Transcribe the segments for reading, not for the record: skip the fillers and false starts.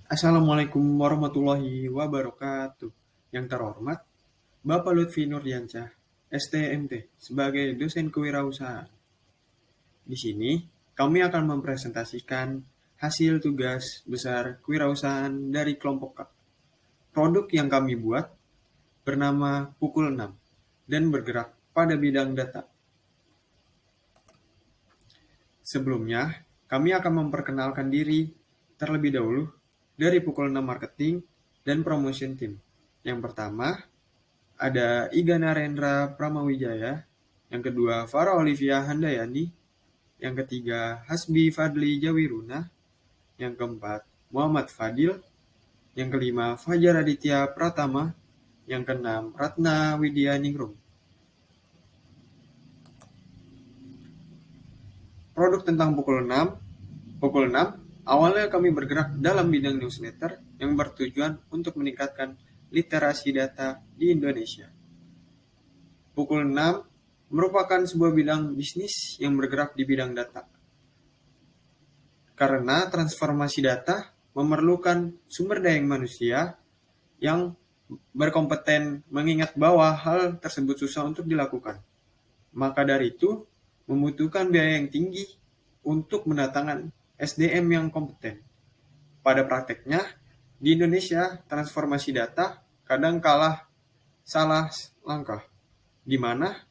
Assalamualaikum warahmatullahi wabarakatuh. Yang terhormat, Bapak Lutfi Nurdiansyah, STMT, sebagai dosen kewirausahaan. Di sini, kami akan mempresentasikan hasil tugas besar kewirausahaan dari kelompok K. Produk yang kami buat bernama Pukul 6 dan bergerak pada bidang data. Sebelumnya, kami akan memperkenalkan diri terlebih dahulu dari Pukul 6 Marketing dan Promotion Team. Yang pertama, ada Iga Narendra Pramawijaya, yang kedua Farah Olivia Handayani, yang ketiga Hasbi Fadli Jawiruna, yang keempat Muhammad Fadil, yang kelima Fajar Aditya Pratama, yang keenam Ratna Widya Ningrum. Produk tentang Pukul 6 awalnya kami bergerak dalam bidang newsletter yang bertujuan untuk meningkatkan literasi data di Indonesia. Pukul 6 merupakan sebuah bidang bisnis yang bergerak di bidang data. Karena transformasi data memerlukan sumber daya manusia yang berkompeten mengingat bahwa hal tersebut susah untuk dilakukan. Maka dari itu, membutuhkan biaya yang tinggi untuk mendatangkan SDM yang kompeten. Pada prakteknya, di Indonesia, transformasi data kadang kalah salah langkah, di mana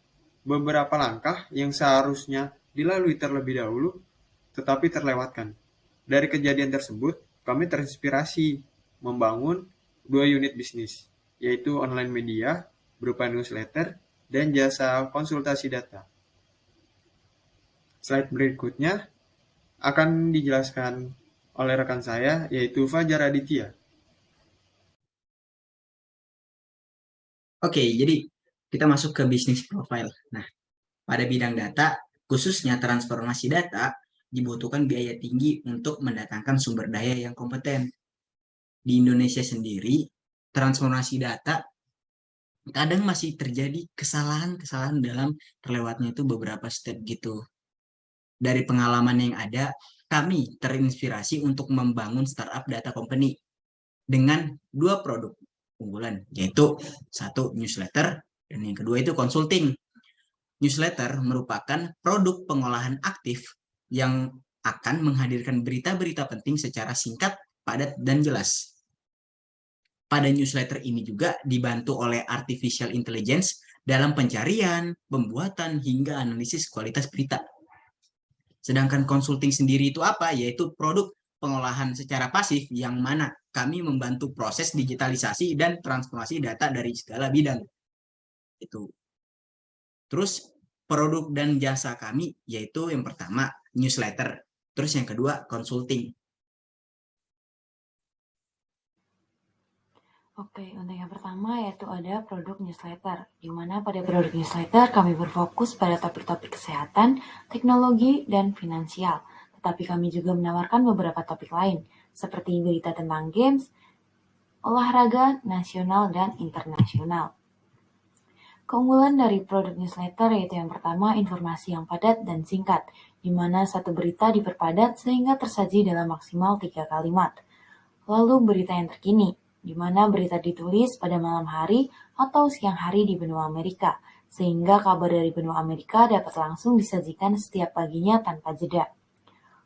beberapa langkah yang seharusnya dilalui terlebih dahulu, tetapi terlewatkan. Dari kejadian tersebut, kami terinspirasi membangun 2 unit bisnis, yaitu online media berupa newsletter dan jasa konsultasi data. Slide berikutnya akan dijelaskan oleh rekan saya, yaitu Fajar Aditya. Oke, jadi kita masuk ke bisnis profile. Nah, pada bidang data, khususnya transformasi data, dibutuhkan biaya tinggi untuk mendatangkan sumber daya yang kompeten. Di Indonesia sendiri, transformasi data kadang masih terjadi kesalahan-kesalahan dalam terlewatnya itu beberapa step gitu. Dari pengalaman yang ada, kami terinspirasi untuk membangun startup data company dengan 2 produk unggulan, yaitu satu newsletter dan yang kedua itu consulting. Newsletter merupakan produk pengolahan aktif yang akan menghadirkan berita-berita penting secara singkat, padat, dan jelas. Pada newsletter ini juga dibantu oleh artificial intelligence dalam pencarian, pembuatan, hingga analisis kualitas berita. Sedangkan consulting sendiri itu apa? Yaitu produk pengolahan secara pasif yang mana kami membantu proses digitalisasi dan transformasi data dari segala bidang. Itu. Terus produk dan jasa kami yaitu yang pertama newsletter, terus yang kedua consulting. Oke, untuk yang pertama yaitu ada produk newsletter, di mana pada produk newsletter kami berfokus pada topik-topik kesehatan, teknologi, dan finansial. Tetapi kami juga menawarkan beberapa topik lain, seperti berita tentang games, olahraga, nasional, dan internasional. Keunggulan dari produk newsletter yaitu yang pertama informasi yang padat dan singkat, di mana satu berita diperpadat sehingga tersaji dalam maksimal 3 kalimat. Lalu berita yang terkini, di mana berita ditulis pada malam hari atau siang hari di benua Amerika, sehingga kabar dari benua Amerika dapat langsung disajikan setiap paginya tanpa jeda.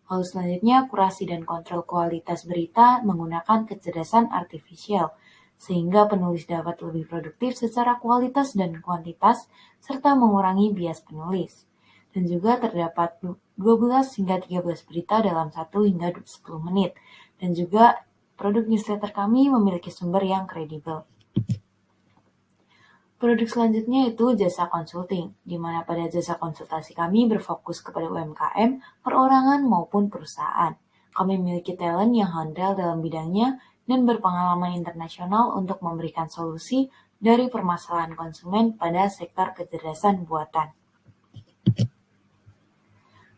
Lalu selanjutnya, kurasi dan kontrol kualitas berita menggunakan kecerdasan artifisial, sehingga penulis dapat lebih produktif secara kualitas dan kuantitas, serta mengurangi bias penulis. Dan juga terdapat 12 hingga 13 berita dalam 1 hingga 10 menit. Dan juga produk newsletter kami memiliki sumber yang kredibel. Produk selanjutnya itu jasa konsulting, di mana pada jasa konsultasi kami berfokus kepada UMKM, perorangan maupun perusahaan. Kami memiliki talent yang handal dalam bidangnya dan berpengalaman internasional untuk memberikan solusi dari permasalahan konsumen pada sektor kecerdasan buatan.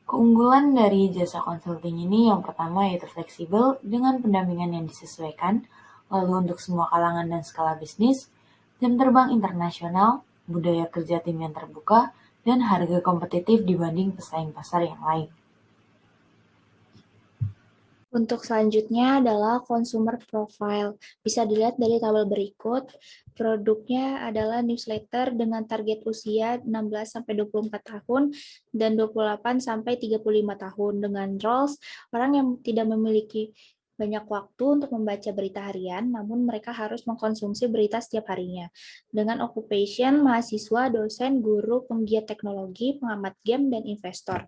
Keunggulan dari jasa konsulting ini yang pertama yaitu fleksibel dengan pendampingan yang disesuaikan, lalu untuk semua kalangan dan skala bisnis, jam terbang internasional, budaya kerja tim yang terbuka, dan harga kompetitif dibanding pesaing pasar yang lain. Untuk selanjutnya adalah consumer profile. Bisa dilihat dari tabel berikut. Produknya adalah newsletter dengan target usia 16-24 tahun dan 28-35 tahun. Dengan roles, orang yang tidak memiliki banyak waktu untuk membaca berita harian, namun mereka harus mengkonsumsi berita setiap harinya. Dengan occupation, mahasiswa, dosen, guru, penggiat teknologi, pengamat game, dan investor.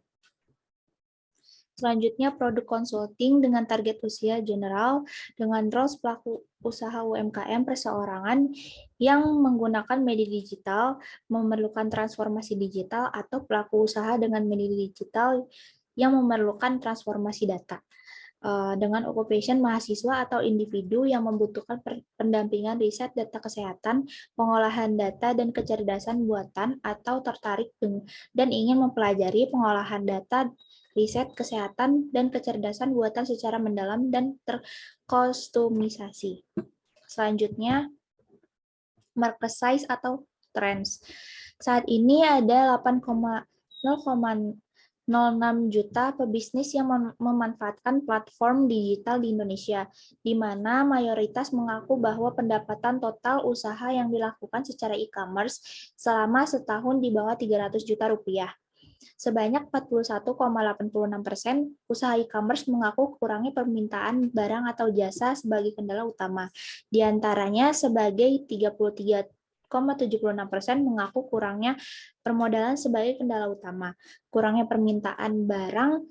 Selanjutnya, produk consulting dengan target usia general dengan roles pelaku usaha UMKM perseorangan yang menggunakan media digital, memerlukan transformasi digital, atau pelaku usaha dengan media digital yang memerlukan transformasi data. Dengan occupation mahasiswa atau individu yang membutuhkan pendampingan riset data kesehatan, pengolahan data, dan kecerdasan buatan, atau tertarik dan ingin mempelajari pengolahan data, riset kesehatan, dan kecerdasan buatan secara mendalam dan terkostumisasi. Selanjutnya, market size atau trends. Saat ini ada 8,0,06 juta pebisnis yang memanfaatkan platform digital di Indonesia, di mana mayoritas mengaku bahwa pendapatan total usaha yang dilakukan secara e-commerce selama setahun di bawah 300 juta rupiah. Sebanyak 41,86% usaha e-commerce mengaku kurangnya permintaan barang atau jasa sebagai kendala utama. Di antaranya sebagai 33,76% mengaku kurangnya permodalan sebagai kendala utama. Kurangnya permintaan barang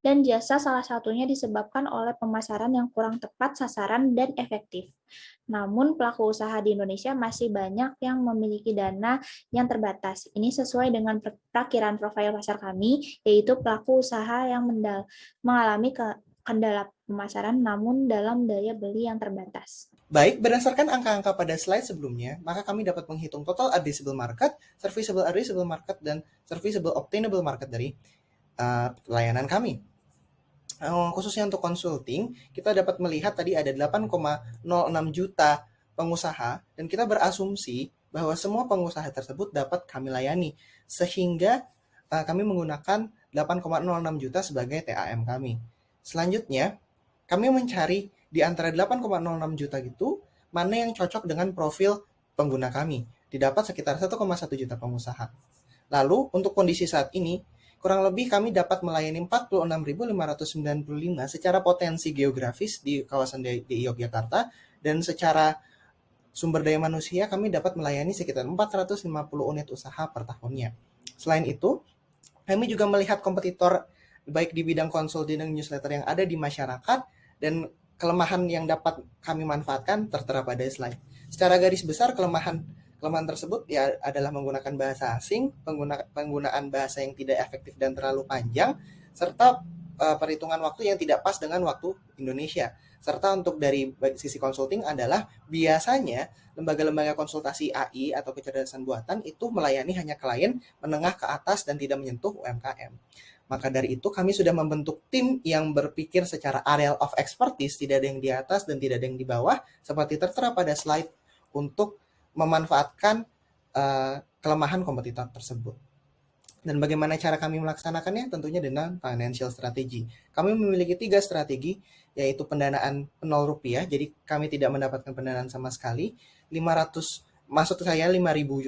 dan jasa salah satunya disebabkan oleh pemasaran yang kurang tepat sasaran dan efektif. Namun pelaku usaha di Indonesia masih banyak yang memiliki dana yang terbatas. Ini sesuai dengan perakiraan profil pasar kami, yaitu pelaku usaha yang mengalami kendala pemasaran namun dalam daya beli yang terbatas. Baik, berdasarkan angka-angka pada slide sebelumnya, maka kami dapat menghitung total addressable market, serviceable addressable market, dan serviceable obtainable market dari layanan kami. Khususnya untuk consulting, kita dapat melihat tadi ada 8,06 juta pengusaha, dan kita berasumsi bahwa semua pengusaha tersebut dapat kami layani, sehingga kami menggunakan 8,06 juta sebagai TAM kami. Selanjutnya, kami mencari di antara 8,06 juta itu, mana yang cocok dengan profil pengguna kami. Didapat sekitar 1,1 juta pengusaha. Lalu, untuk kondisi saat ini, kurang lebih kami dapat melayani 46.595 secara potensi geografis di kawasan DI Yogyakarta, dan secara sumber daya manusia kami dapat melayani sekitar 450 unit usaha per tahunnya. Selain itu, kami juga melihat kompetitor baik di bidang konsulting dan newsletter yang ada di masyarakat, dan kelemahan yang dapat kami manfaatkan tertera pada slide. Secara garis besar, kelemahan tersebut ya adalah menggunakan bahasa asing, penggunaan bahasa yang tidak efektif dan terlalu panjang, serta perhitungan waktu yang tidak pas dengan waktu Indonesia. Serta untuk dari sisi consulting adalah biasanya lembaga-lembaga konsultasi AI atau kecerdasan buatan itu melayani hanya klien menengah ke atas dan tidak menyentuh UMKM. Maka dari itu kami sudah membentuk tim yang berpikir secara areal of expertise, tidak ada yang di atas dan tidak ada yang di bawah, seperti tertera pada slide, untuk memanfaatkan kelemahan kompetitor tersebut. Dan bagaimana cara kami melaksanakannya? Tentunya dengan financial strategy. Kami memiliki 3 strategi, yaitu pendanaan 0 rupiah, jadi kami tidak mendapatkan pendanaan sama sekali, 5.000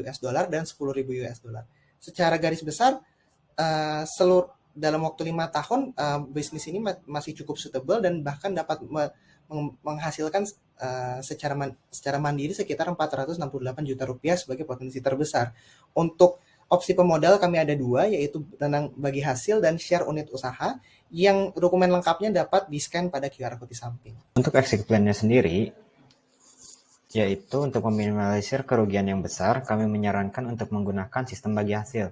US dollar dan 10.000 US dollar. Secara garis besar, seluruh dalam waktu 5 tahun, bisnis ini masih cukup suitable dan bahkan dapat menghasilkan secara mandiri sekitar 468 juta rupiah sebagai potensi terbesar. Untuk opsi pemodal kami ada 2, yaitu tentang bagi hasil dan share unit usaha, yang dokumen lengkapnya dapat di-scan pada QR code di samping. Untuk exit plan-nya sendiri, yaitu untuk meminimalisir kerugian yang besar, kami menyarankan untuk menggunakan sistem bagi hasil.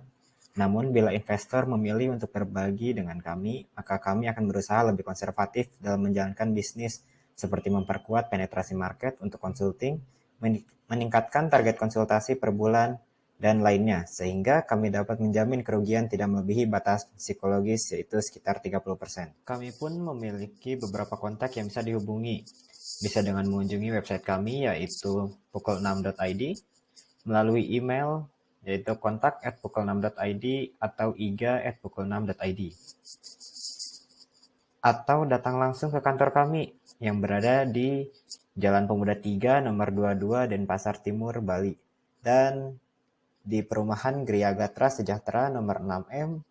Namun, bila investor memilih untuk berbagi dengan kami, maka kami akan berusaha lebih konservatif dalam menjalankan bisnis, seperti memperkuat penetrasi market untuk consulting, meningkatkan target konsultasi per bulan, dan lainnya, sehingga kami dapat menjamin kerugian tidak melebihi batas psikologis, yaitu sekitar 30%. Kami pun memiliki beberapa kontak yang bisa dihubungi. Bisa dengan mengunjungi website kami, yaitu pukul6.id, melalui email, yaitu kontak@pukul6.id, atau IG @pukul6.id. atau datang langsung ke kantor kami yang berada di Jalan Pemuda 3 nomor 22 Denpasar Timur, Bali, dan di Perumahan Gria Gatra Sejahtera nomor 6M,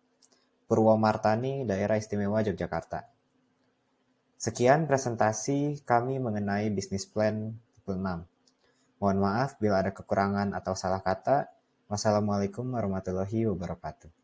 Purwomartani, Daerah Istimewa Yogyakarta. Sekian presentasi kami mengenai bisnis plan tipe 6. Mohon maaf bila ada kekurangan atau salah kata. Wassalamualaikum warahmatullahi wabarakatuh.